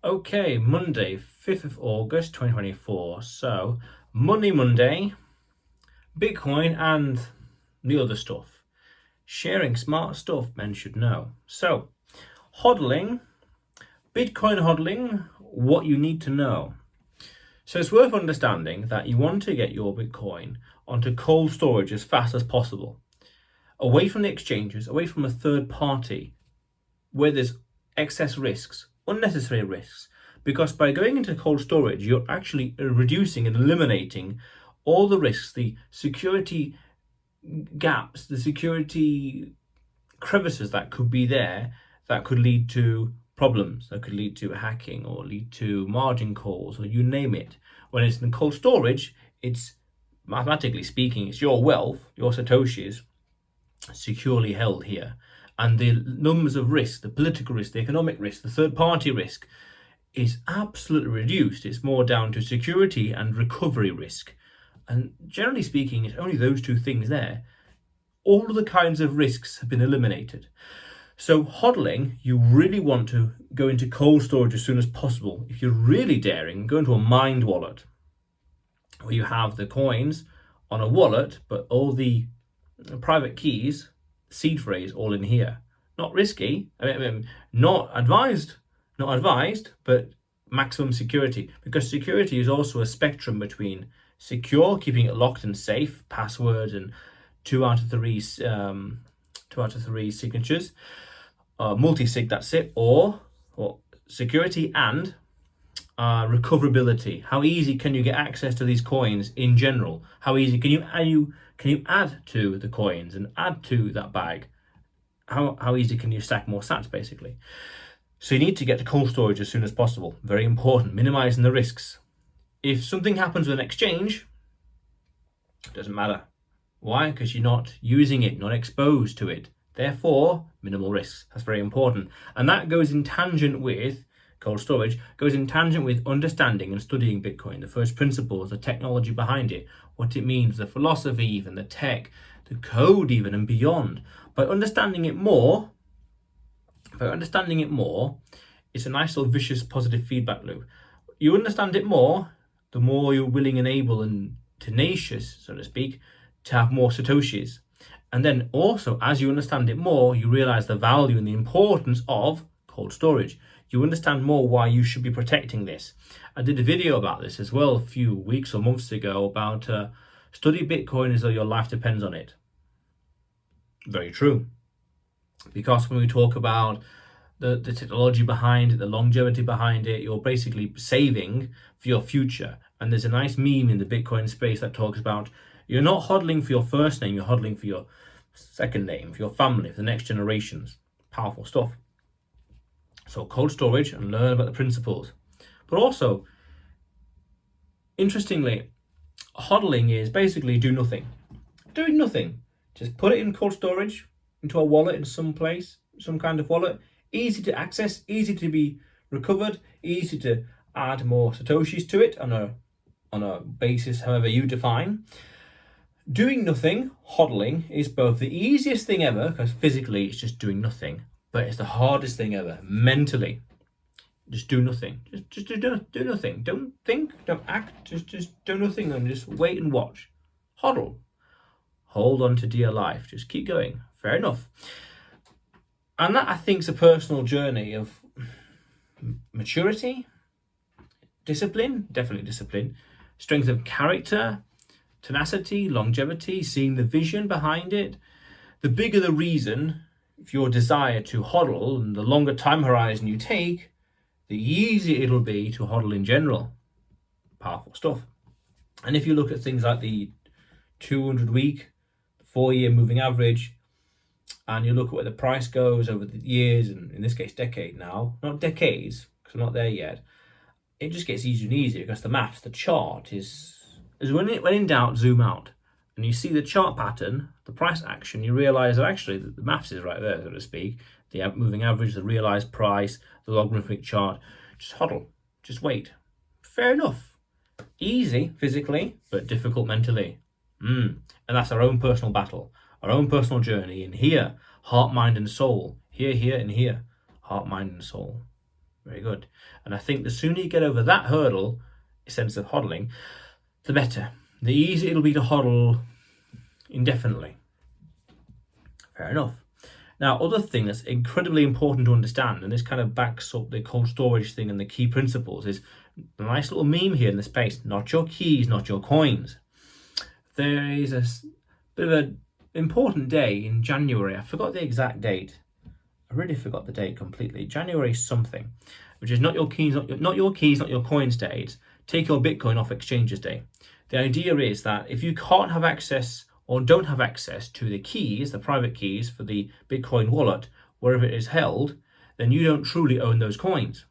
Okay, Monday, 5th of August 2024. So, Monday, Bitcoin and the other stuff. Sharing smart stuff men should know. So, HODling, Bitcoin HODling, what you need to know. So, it's worth understanding that you want to get your Bitcoin onto cold storage as fast as possible, away from the exchanges, away from a third party where there's excess risks, unnecessary risks, because by going into cold storage, you're actually reducing and eliminating all the risks, the security gaps, the security crevices that could be there that could lead to problems, that could lead to hacking or lead to margin calls or you name it. When it's in cold storage, it's mathematically speaking, it's your wealth, your Satoshis, securely held here. And the numbers of risk, the political risk, the economic risk, the third party risk is absolutely reduced. It's more down to security and recovery risk. And generally speaking, it's only those two things there. All of the kinds of risks have been eliminated. So HODling, you really want to go into cold storage as soon as possible. If you're really daring, go into a mined wallet where you have the coins on a wallet, but all the private keys, seed phrase, all in here. Not risky, not advised, but maximum security, because security is also a spectrum between secure, keeping it locked and safe, password and two out of three signatures, multi-sig, that's it, or security and recoverability. How easy can you get access to these coins in general? How easy can you add to the coins and add to that bag? How easy can you stack more sats, basically? So you need to get to cold storage as soon as possible. Very important, minimizing the risks. If something happens with an exchange, it doesn't matter. Why? Because you're not using it, not exposed to it. Therefore, minimal risks. That's very important. And that goes in tangent with cold storage, goes in tangent with understanding and studying Bitcoin, the first principles, the technology behind it, what it means, the philosophy, even the tech, the code even, and beyond. By understanding it more, it's a nice little vicious positive feedback loop. You understand it more, the more you're willing and able and tenacious, so to speak, to have more Satoshis. And then also, as you understand it more, you realize the value and the importance of cold storage. You understand more why you should be protecting this. I did a video about this as well a few weeks or months ago about study Bitcoin as though your life depends on it. Very true. Because when we talk about the technology behind it, the longevity behind it, you're basically saving for your future. And there's a nice meme in the Bitcoin space that talks about you're not HODling for your first name, you're HODling for your second name, for your family, for the next generations. Powerful stuff. So cold storage and learn about the principles. But also, interestingly, HODling is basically do nothing. Doing nothing. Just put it in cold storage, into a wallet in some place, some kind of wallet. Easy to access, easy to be recovered, easy to add more Satoshis to it on a basis however you define. Doing nothing, HODling, is both the easiest thing ever, because physically it's just doing nothing, but it's the hardest thing ever, mentally. Just do nothing. Just do nothing. Don't think, don't act, just do nothing and just wait and watch. HODL. Hold on to dear life. Just keep going. Fair enough. And that, I think, is a personal journey of maturity, discipline, definitely discipline, strength of character, tenacity, longevity, seeing the vision behind it. The bigger the reason, if your desire to HODL and the longer time horizon you take, the easier it'll be to HODL in general. Powerful stuff. And if you look at things like the 200-week, 4-year moving average, and you look at where the price goes over the years, and in this case, decade now, not decades, because we're not there yet, it just gets easier and easier because the maths, the chart is when in doubt, zoom out. And you see the chart pattern, the price action, you realize that actually the maths is right there, so to speak. The moving average, the realized price, the logarithmic chart. Just HODL, just wait. Fair enough. Easy physically, but difficult mentally. And that's our own personal battle, our own personal journey in here, heart, mind, and soul. Here, and here, heart, mind, and soul. Very good. And I think the sooner you get over that hurdle, in sense of hodling, the better. The easier it'll be to hodl indefinitely. Fair enough. Now, other thing that's incredibly important to understand, and this kind of backs up the cold storage thing and the key principles, is a nice little meme here in the space. Not your keys, not your coins. There is a bit of an important day in January. I forgot the exact date. I really forgot the date completely. January something, which is not your keys, not your coins day. It's take your Bitcoin off exchanges day. The idea is that if you can't have access or don't have access to the keys, the private keys for the Bitcoin wallet, wherever it is held, then you don't truly own those coins.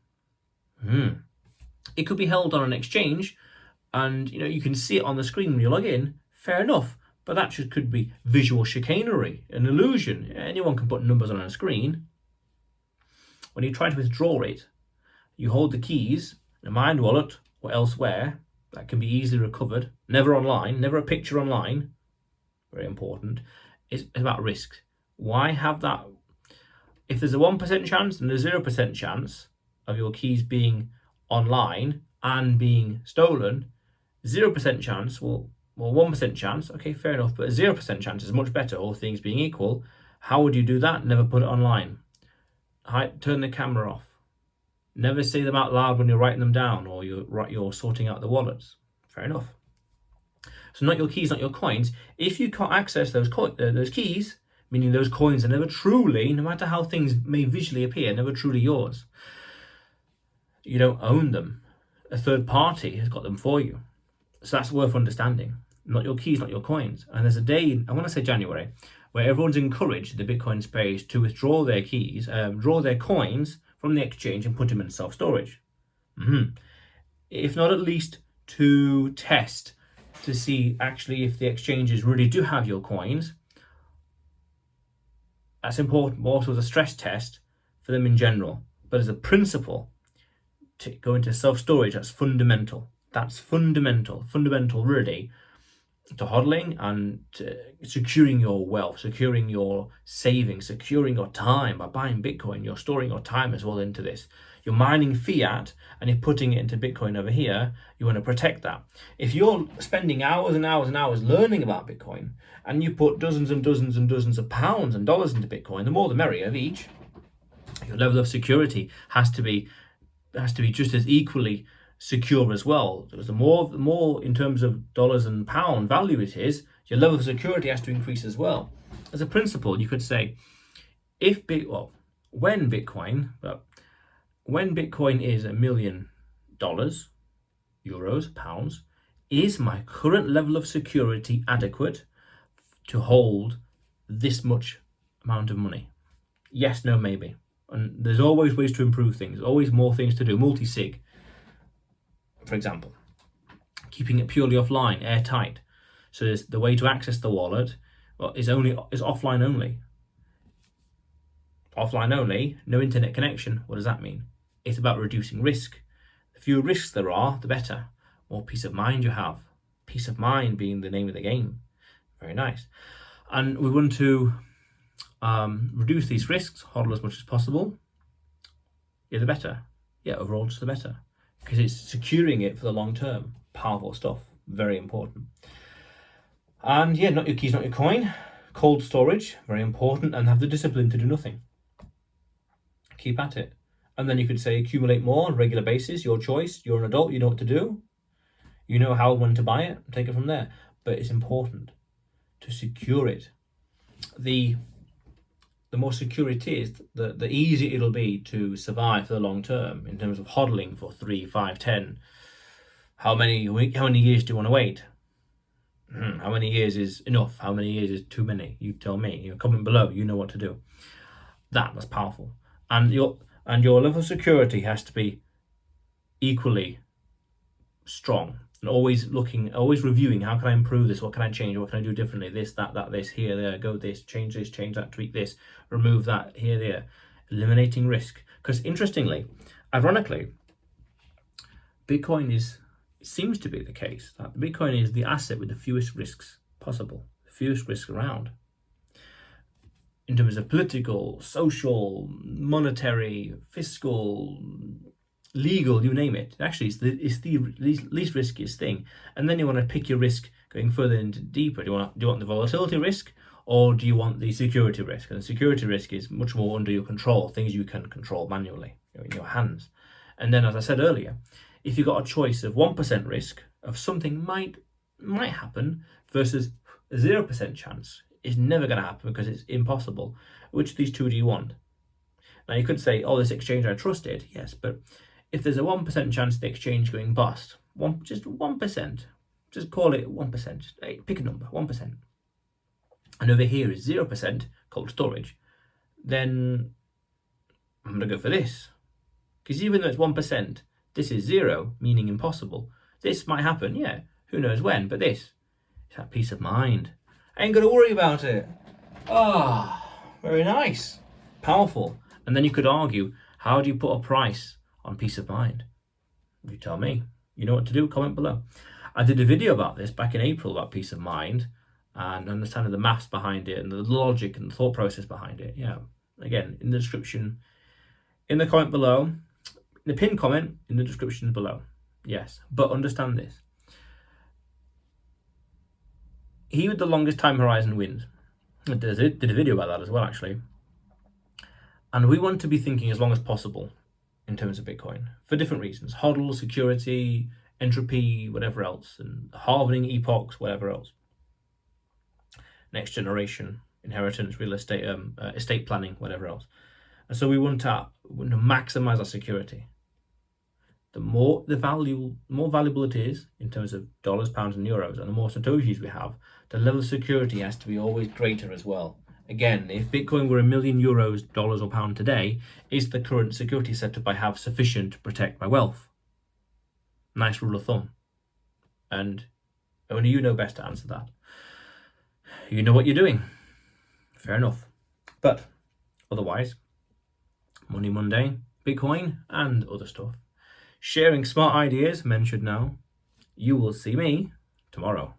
It could be held on an exchange, and you can see it on the screen when you log in. Fair enough, but that could be visual chicanery, an illusion. Anyone can put numbers on a screen. When you try to withdraw it, you hold the keys in a mined wallet or elsewhere that can be easily recovered. Never online, never a picture online. Very important. It's about risk. Why have that? If there's a 1% chance and a 0% chance of your keys being online and being stolen, 0% chance, well, 1% chance, okay, fair enough, but a 0% chance is much better, all things being equal. How would you do that? Never put it online. Turn the camera off. Never say them out loud when you're writing them down or you're sorting out the wallets. Fair enough. So not your keys, not your coins. If you can't access those keys, meaning those coins are never truly, no matter how things may visually appear, never truly yours. You don't own them. A third party has got them for you. So that's worth understanding. Not your keys, not your coins. And there's a day, I want to say January, where everyone's encouraged, the Bitcoin space, to withdraw their keys, draw their coins from the exchange and put them in self-storage. If not at least to test, to see actually if the exchanges really do have your coins. That's important, but also as a stress test for them in general. But as a principle, to go into self-storage, that's fundamental. That's fundamental really, to hodling and to securing your wealth, securing your savings, securing your time. By buying Bitcoin, you're storing your time as well into this. You're mining fiat and you're putting it into Bitcoin over here. You want to protect that. If you're spending hours and hours and hours learning about Bitcoin and you put dozens and dozens and dozens of pounds and dollars into Bitcoin, the more the merrier of each. Your level of security has to be just as equally secure as well. Because the more in terms of dollars and pound value it is, your level of security has to increase as well. As a principle, you could say, when Bitcoin is $1 million, euros, pounds, is my current level of security adequate to hold this much amount of money? Yes, no, maybe. And there's always ways to improve things, always more things to do. Multi-sig, for example, keeping it purely offline, airtight. So there's the way to access the wallet is offline only. Offline only, no internet connection. What does that mean? It's about reducing risk. The fewer risks there are, the better. More peace of mind you have. Peace of mind being the name of the game. Very nice. And we want to reduce these risks, hodl as much as possible. Yeah, the better. Yeah, overall, just the better. Because it's securing it for the long term. Powerful stuff. Very important. And yeah, not your keys, not your coin. Cold storage, very important. And have the discipline to do nothing. Keep at it. And then you could say accumulate more on a regular basis. Your choice. You're an adult. You know what to do. You know how and when to buy it. Take it from there. But it's important to secure it. The more secure it is, the easier it'll be to survive for the long term in terms of hodling for 3, 5, 10. How many years do you want to wait? How many years is enough? How many years is too many? You tell me. Comment below. You know what to do. That's powerful. And your level of security has to be equally strong. And always reviewing, how can I improve this? What can I change? What can I do differently? This, that, this, here, there, go this, change that, tweak this, remove that, here, there. Eliminating risk. Because interestingly, ironically, Bitcoin seems to be the case that Bitcoin is the asset with the fewest risks possible, the fewest risks around. in terms of political, social, monetary, fiscal, legal, you name it. Actually, it's the least riskiest thing. And then you want to pick your risk going further and deeper. Do you want the volatility risk, or do you want the security risk? And the security risk is much more under your control, things you can control manually, in your hands. And then, as I said earlier, if you've got a choice of 1% risk of something might happen versus a 0% chance, it's never going to happen because it's impossible. Which of these two do you want? Now you could say, oh, this exchange I trusted. Yes, but if there's a 1% chance of the exchange going bust, just 1%, just call it 1%, pick a number, 1%. And over here is 0% cold storage, then I'm going to go for this. Because even though it's 1%, this is 0, meaning impossible. This might happen, yeah, who knows when, but this is that peace of mind. I ain't got to worry about it. Very nice. Powerful. And then you could argue, how do you put a price on peace of mind? You tell me. You know what to do, comment below. I did a video about this back in April about peace of mind and understanding the maths behind it and the logic and the thought process behind it. Yeah. Again, in the description, in the comment below, in the pinned comment, in the description below. Yes, but understand this. He with the longest time horizon wins. I did a video about that as well, actually. And we want to be thinking as long as possible in terms of Bitcoin for different reasons. HODL, security, entropy, whatever else, and halving epochs, whatever else. Next generation, inheritance, real estate, estate planning, whatever else. And so we want to maximize our security. The more valuable it is in terms of dollars, pounds, and euros, and the more satoshis we have, the level of security has to be always greater as well. Again, if Bitcoin were €1 million, dollars, or pound today, is the current security setup I have sufficient to protect my wealth? Nice rule of thumb. And only you know best to answer that. You know what you're doing. Fair enough. But otherwise, Money Monday, Bitcoin, and other stuff. Sharing smart ideas men should know. You will see me tomorrow.